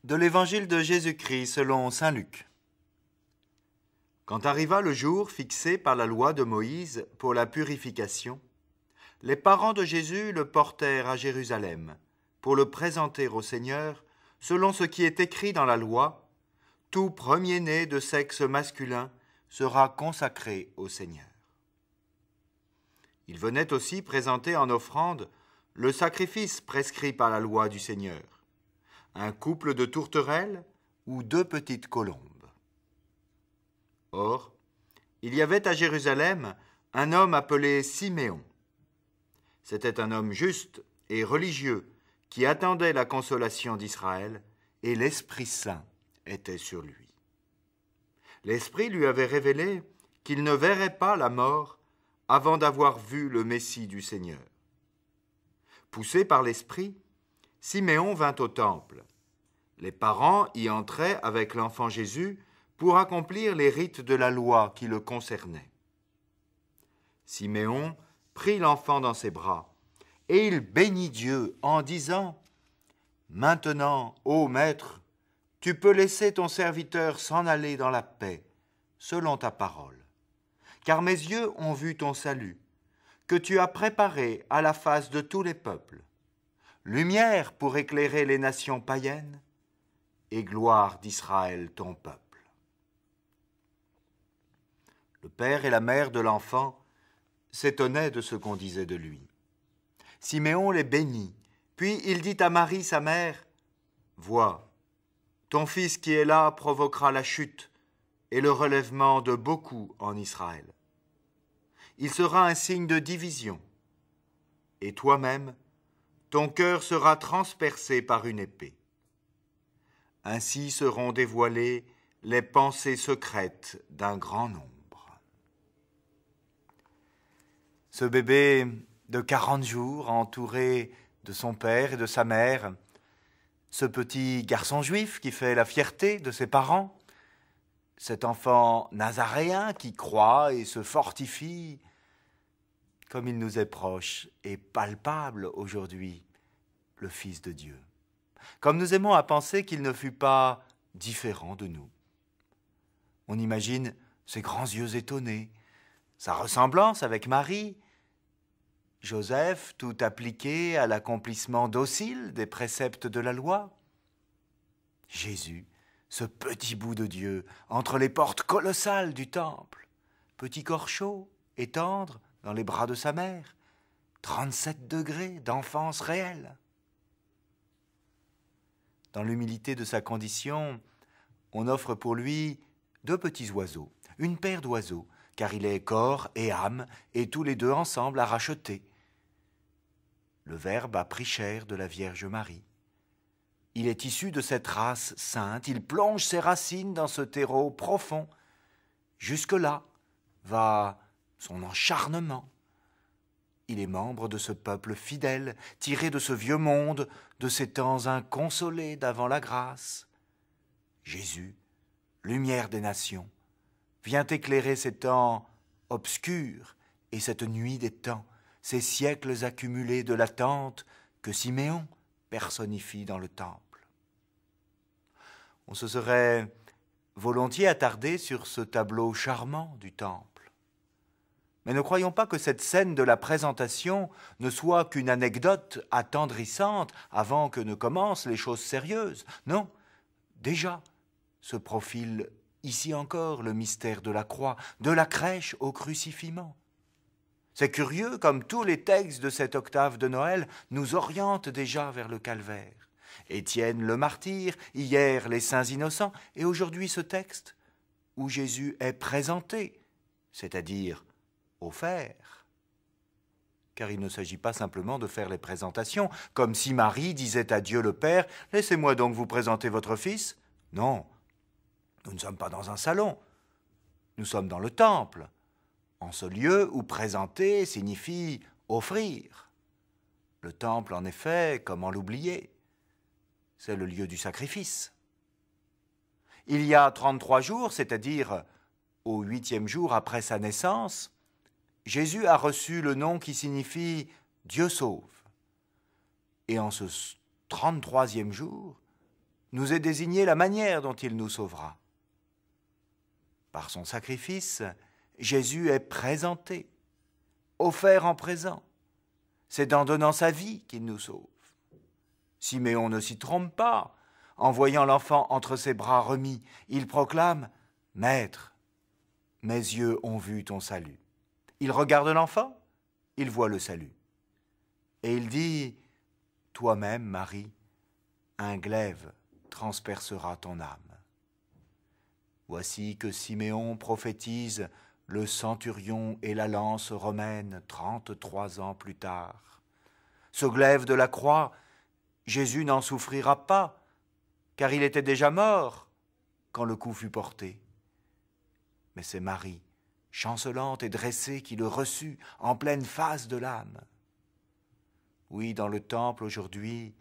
De l'Évangile de Jésus-Christ selon saint Luc. Quand arriva le jour fixé par la loi de Moïse pour la purification, les parents de Jésus le portèrent à Jérusalem pour le présenter au Seigneur selon ce qui est écrit dans la loi. Tout premier-né de sexe masculin sera consacré au Seigneur. Il venait aussi présenter en offrande le sacrifice prescrit par la loi du Seigneur, un couple de tourterelles ou 2 petites colombes. Or, il y avait à Jérusalem un homme appelé Siméon. C'était un homme juste et religieux qui attendait la consolation d'Israël, et l'Esprit Saint était sur lui. L'Esprit lui avait révélé qu'il ne verrait pas la mort avant d'avoir vu le Messie du Seigneur. Poussé par l'Esprit, Siméon vint au temple. Les parents y entraient avec l'enfant Jésus pour accomplir les rites de la loi qui le concernaient. Siméon prit l'enfant dans ses bras et il bénit Dieu en disant : « Maintenant, ô Maître, tu peux laisser ton serviteur s'en aller dans la paix, selon ta parole. Car mes yeux ont vu ton salut, que tu as préparé à la face de tous les peuples, lumière pour éclairer les nations païennes, et gloire d'Israël ton peuple. » Le père et la mère de l'enfant s'étonnaient de ce qu'on disait de lui. Siméon les bénit, puis il dit à Marie sa mère : « Vois, ton fils qui est là provoquera la chute et le relèvement de beaucoup en Israël. Il sera un signe de division, et toi-même, ton cœur sera transpercé par une épée. Ainsi seront dévoilées les pensées secrètes d'un grand nombre. » Ce bébé de 40 jours, entouré de son père et de sa mère, ce petit garçon juif qui fait la fierté de ses parents, cet enfant nazaréen qui croit et se fortifie, comme il nous est proche et palpable aujourd'hui, le Fils de Dieu. Comme nous aimons à penser qu'il ne fut pas différent de nous. On imagine ses grands yeux étonnés, sa ressemblance avec Marie, Joseph tout appliqué à l'accomplissement docile des préceptes de la loi. Jésus, ce petit bout de Dieu, entre les portes colossales du temple, petit corps chaud et tendre dans les bras de sa mère, 37 degrés d'enfance réelle. Dans l'humilité de sa condition, on offre pour lui 2 petits oiseaux, une paire d'oiseaux, car il est corps et âme, et tous les 2 ensemble à racheter. Le Verbe a pris chair de la Vierge Marie. Il est issu de cette race sainte, il plonge ses racines dans ce terreau profond. Jusque-là va son encharnement. Il est membre de ce peuple fidèle, tiré de ce vieux monde, de ces temps inconsolés d'avant la grâce. Jésus, lumière des nations, vient éclairer ces temps obscurs et cette nuit des temps, ces siècles accumulés de l'attente que Siméon personnifie dans le temple. On se serait volontiers attardé sur ce tableau charmant du temple. Mais ne croyons pas que cette scène de la présentation ne soit qu'une anecdote attendrissante avant que ne commencent les choses sérieuses. Non, déjà se profile ici encore le mystère de la croix, de la crèche au crucifiement. C'est curieux comme tous les textes de cette octave de Noël nous orientent déjà vers le calvaire. Étienne le martyr, hier les saints innocents, et aujourd'hui ce texte où Jésus est présenté, c'est-à-dire offert. Car il ne s'agit pas simplement de faire les présentations, comme si Marie disait à Dieu le Père « Laissez-moi donc vous présenter votre Fils ». Non, nous ne sommes pas dans un salon, nous sommes dans le temple, en ce lieu où présenter signifie offrir. Le temple, en effet, comment l'oublier ? C'est le lieu du sacrifice. Il y a 33 jours, c'est-à-dire au 8e jour après sa naissance, Jésus a reçu le nom qui signifie « Dieu sauve ». Et en ce 33e jour, nous est désignée la manière dont il nous sauvera. Par son sacrifice, Jésus est présenté, offert en présent. C'est en donnant sa vie qu'il nous sauve. Siméon ne s'y trompe pas. En voyant l'enfant entre ses bras remis, il proclame « Maître, mes yeux ont vu ton salut ». Il regarde l'enfant, il voit le salut. Et il dit « Toi-même, Marie, un glaive transpercera ton âme ». Voici que Siméon prophétise le centurion et la lance romaine 33 ans plus tard. Ce glaive de la croix, Jésus n'en souffrira pas, car il était déjà mort quand le coup fut porté. Mais c'est Marie, chancelante et dressée, qui le reçut en pleine face de l'âme. Oui, dans le temple aujourd'hui,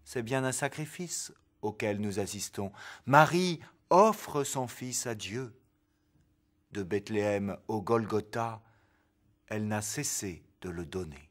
c'est bien un sacrifice auquel nous assistons. Marie offre son fils à Dieu. De Bethléem au Golgotha, elle n'a cessé de le donner.